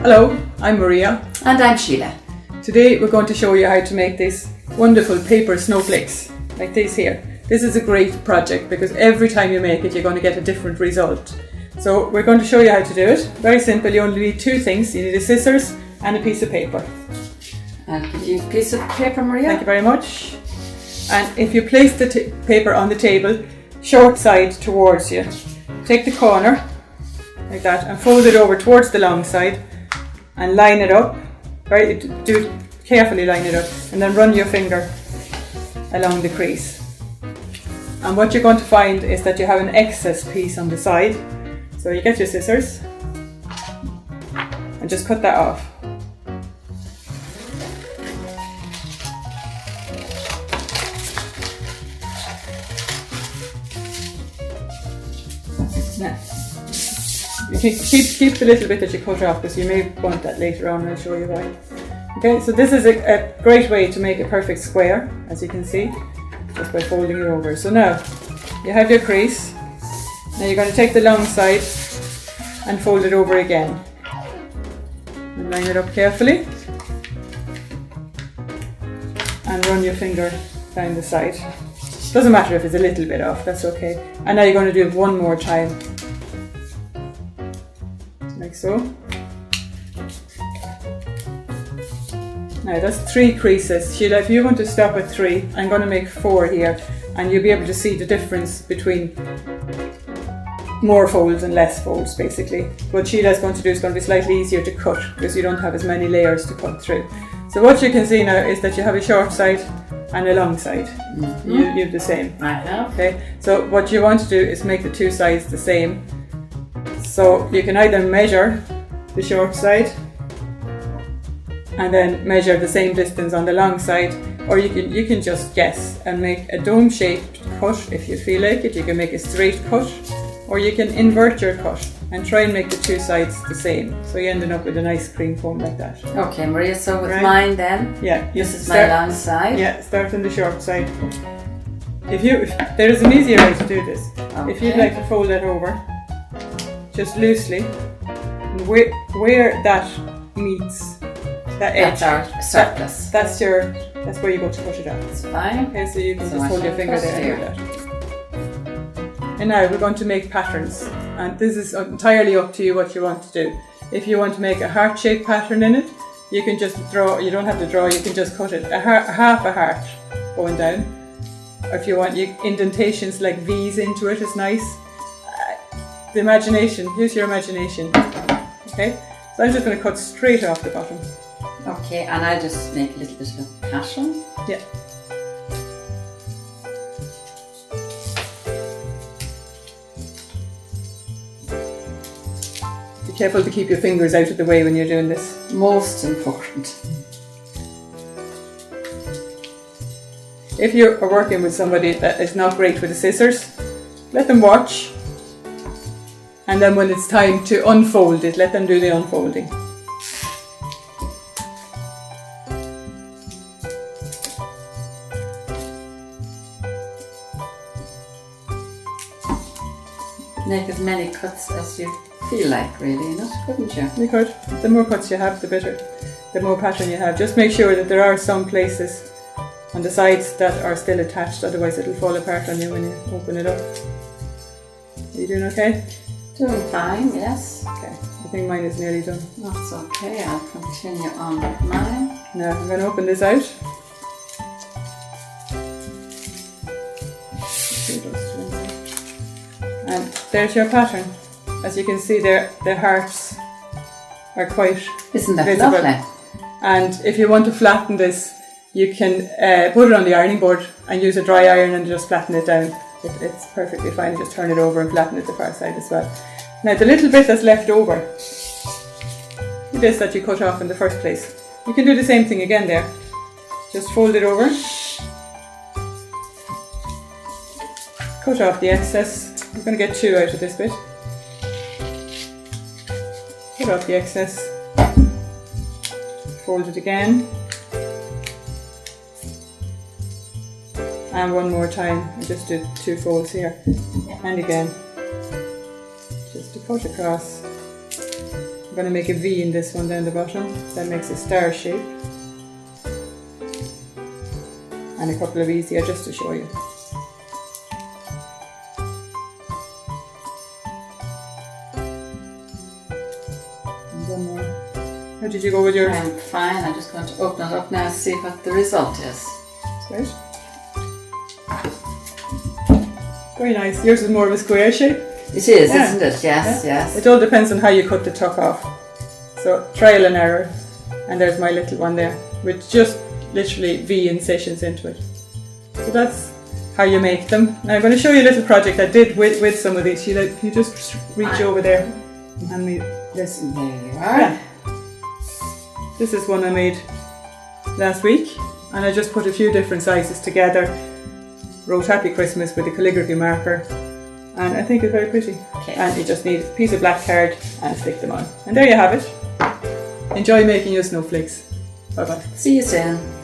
Hello, I'm Maria. And I'm Sheila. Today we're going to show you how to make these wonderful paper snowflakes, like these here. This is a great project because every time you make it you're going to get a different result. So we're going to show you how to do it. Very simple, you only need two things. You need a scissors and a piece of paper. I'll give you a piece of paper, Maria. Thank you very much. And if you place the paper on the table, short side towards you, take the corner like that and fold it over towards the long side and line it up. Do carefully line it up and then run your finger along the crease. And what you're going to find is that you have an excess piece on the side. So you get your scissors and just cut that off. Now, you can keep the little bit that you cut off because you may want that later on and I'll show you why. Okay, so this is a great way to make a perfect square, as you can see, just by folding it over. So now you have your crease. Now you're going to take the long side and fold it over again. And line it up carefully. And run your finger down the side. Doesn't matter if it's a little bit off, that's okay. And now you're going to do it one more time. Like so. Now that's 3 creases. Sheila, if you want to stop at 3, I'm going to make 4 here and you'll be able to see the difference between more folds and less folds basically. What Sheila's going to do is going to be slightly easier to cut because you don't have as many layers to cut through. So what you can see now is that you have a short side and a long side. Mm-hmm. You have the same. I have. Okay. So what you want to do is make the two sides the same. So you can either measure the short side and then measure the same distance on the long side, or you can just guess and make a dome-shaped cut if you feel like it. You can make a straight cut, or you can invert your cut and try and make the two sides the same. So you ended up with a nice cream cone like that. Okay, Maria, so with mine then, this is my long side. Yeah, start on the short side. If there is an easier way to do this. Okay. If you'd like to fold it over, just loosely, and where that meets that edge. That's our surplus. That's where you go to cut it out. That's fine. Okay, so you can just hold your finger there and do that. And now we're going to make patterns, and this is entirely up to you what you want to do. If you want to make a heart-shaped pattern in it, you can just draw. You don't have to draw. You can just cut it half a heart going down. If you want indentations like V's into it, is nice. The imagination. Use your imagination. Okay. So I'm just going to cut straight off the bottom. Okay, and I'll just make a little bit of a pattern. Yeah. Be careful to keep your fingers out of the way when you're doing this. Most important. If you are working with somebody that is not great with the scissors, let them watch. And then when it's time to unfold it, let them do the unfolding. Make as many cuts as you feel like, really, couldn't you? You could. The more cuts you have, the better. The more pattern you have. Just make sure that there are some places on the sides that are still attached, otherwise it'll fall apart on you when you open it up. Are you doing okay? Doing fine, yes. Okay, I think mine is nearly done. That's okay, I'll continue on with mine. Now I'm going to open this out. And there's your pattern. As you can see there, the hearts are quite Isn't that visible. lovely? And if you want to flatten this, you can put it on the ironing board and use a dry iron and just flatten it down. It's perfectly fine. Just turn it over and flatten it the far side as well. Now the little bit that's left over, this that you cut off in the first place, you can do the same thing again there. Just fold it over, cut off the excess. I'm going to get 2 out of this bit. Cut off the excess, fold it again, and one more time. I just did 2 folds here, and again, just to cut across, going to make a V in this one down the bottom. That makes a star shape. And a couple of V's here just to show you. And one more. How did you go with yours? I'm fine. I'm just going to open it up now and see what the result is. Right. Very nice. Yours is more of a square shape. It is, isn't it? Yes, yes. It all depends on how you cut the tuck off. So trial and error. And there's my little one there with just literally V incisions into it. So that's how you make them. Now I'm going to show you a little project I did with some of these. You just reach over there and hand me this. There you are. Yeah. This is one I made last week, and I just put a few different sizes together, wrote Happy Christmas with a calligraphy marker, and I think it's very pretty. Okay. And you just need a piece of black card and stick them on. And there you have it. Enjoy making your snowflakes. Bye bye. See you soon.